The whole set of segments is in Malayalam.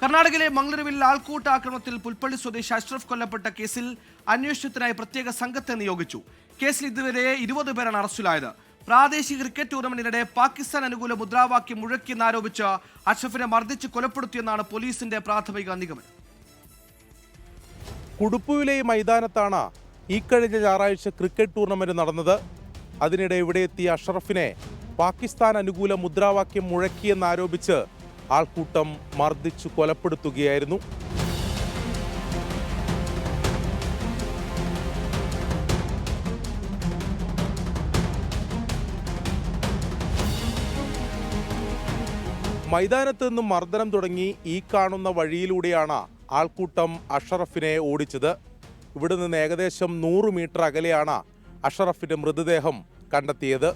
കർണാടകയിലെ മംഗളൂരുവിൽ ആൾക്കൂട്ട ആക്രമണത്തിൽ പുൽപ്പള്ളി സ്വദേശി അഷ്റഫ് കൊല്ലപ്പെട്ട കേസിൽ അന്വേഷണത്തിനായി പ്രത്യേക സംഘത്തെ നിയോഗിച്ചു. കേസിൽ ഇതുവരെ 20 പേരാണ് അറസ്റ്റിലായത്. പ്രാദേശിക ക്രിക്കറ്റ് ടൂർണമെന്റിനിടെ പാകിസ്ഥാൻ അനുകൂല മുദ്രാവാക്യം മുഴക്കിയെന്നാരോപിച്ച് അഷ്റഫിനെ മർദ്ദിച്ച് കൊലപ്പെടുത്തിയെന്നാണ് പോലീസിന്റെ പ്രാഥമിക നിഗമനം. കുടുപ്പുവിലെ മൈതാനത്താണ് ഇക്കഴിഞ്ഞ ഞായറാഴ്ച ക്രിക്കറ്റ് ടൂർണമെന്റ് നടന്നത്. അതിനിടെ ഇവിടെ എത്തിയ അഷ്റഫിനെ പാകിസ്ഥാൻ അനുകൂല മുദ്രാവാക്യം മുഴക്കിയെന്നാരോപിച്ച് ആൾക്കൂട്ടം മർദ്ദിച്ചു കൊലപ്പെടുത്തുകയായിരുന്നു. മൈതാനത്ത് നിന്നും മർദ്ദനം തുടങ്ങി ഈ കാണുന്ന വഴിയിലൂടെയാണ് ആൾക്കൂട്ടം അഷ്റഫിനെ ഓടിച്ചത്. ഇവിടെ നിന്ന് ഏകദേശം 100 മീറ്റർ അകലെയാണ് അഷ്റഫിന്റെ മൃതദേഹം കണ്ടെത്തിയത്.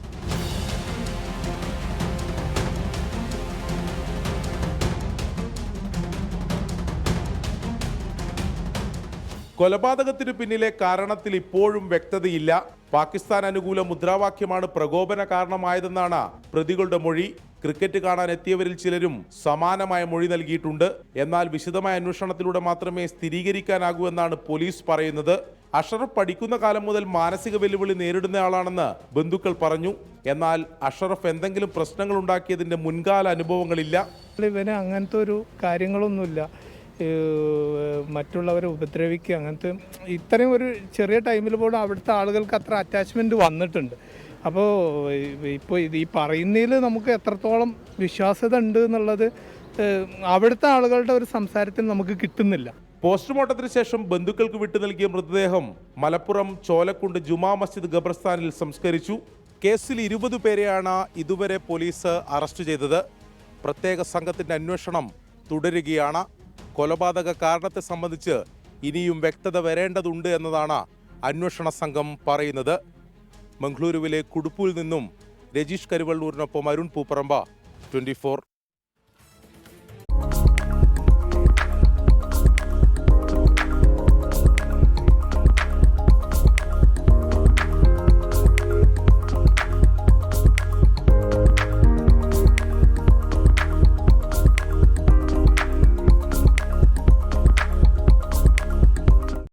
കൊലപാതകത്തിന് പിന്നിലെ കാരണത്തിൽ ഇപ്പോഴും വ്യക്തതയില്ല. പാകിസ്ഥാൻ അനുകൂല മുദ്രാവാക്യമാണ് പ്രകോപന കാരണമായതെന്നാണ് പ്രതികളുടെ മൊഴി. ക്രിക്കറ്റ് കാണാൻ എത്തിയവരിൽ ചിലരും സമാനമായ മൊഴി നൽകിയിട്ടുണ്ട്. എന്നാൽ വിശദമായ അന്വേഷണത്തിലൂടെ മാത്രമേ സ്ഥിരീകരിക്കാനാകൂ എന്നാണ് പോലീസ് പറയുന്നത്. അഷ്റഫ് പഠിക്കുന്ന കാലം മുതൽ മാനസിക വെല്ലുവിളി നേരിടുന്നയാളാണെന്ന് ബന്ധുക്കൾ പറഞ്ഞു. എന്നാൽ അഷ്റഫ് എന്തെങ്കിലും പ്രശ്നങ്ങൾ ഉണ്ടാക്കിയതിന്റെ മുൻകാല അനുഭവങ്ങളില്ല. ഇവന് അങ്ങനത്തെ ഒരു കാര്യങ്ങളൊന്നുമില്ല. മറ്റുള്ളവരെ ഉപദ്രവിക്കുക അങ്ങനത്തെ ഇത്രയും ഒരു ചെറിയ ടൈമിൽ പോലും അവിടുത്തെ ആളുകൾക്ക് അത്ര അറ്റാച്ച്മെൻറ്റ് വന്നിട്ടുണ്ട്. അപ്പോൾ ഇപ്പോൾ ഈ പറയുന്നതിൽ നമുക്ക് എത്രത്തോളം വിശ്വാസ്യത ഉണ്ട് എന്നുള്ളത് അവിടുത്തെ ആളുകളുടെ ഒരു സംസാരത്തിൽ നമുക്ക് കിട്ടുന്നില്ല. പോസ്റ്റ്മോർട്ടത്തിന് ശേഷം ബന്ധുക്കൾക്ക് വിട്ടു നൽകിയ മൃതദേഹം മലപ്പുറം ചോലക്കുണ്ട് ജുമാ മസ്ജിദ് ഖബർസ്ഥാനിൽ സംസ്കരിച്ചു. കേസിൽ 20 പേരെയാണ് ഇതുവരെ പോലീസ് അറസ്റ്റ് ചെയ്തത്. പ്രത്യേക സംഘത്തിന്റെ അന്വേഷണം തുടരുകയാണ്. കൊലപാതക കാരണത്തെ സംബന്ധിച്ച് ഇനിയും വ്യക്തത വരേണ്ടതുണ്ട് എന്നതാണ് അന്വേഷണ സംഘം പറയുന്നത്. മംഗളൂരുവിലെ കുടുപ്പുവിൽ നിന്നും രജീഷ് കരുവള്ളൂരിനൊപ്പം അരുൺ പൂപ്പറമ്പ, 24.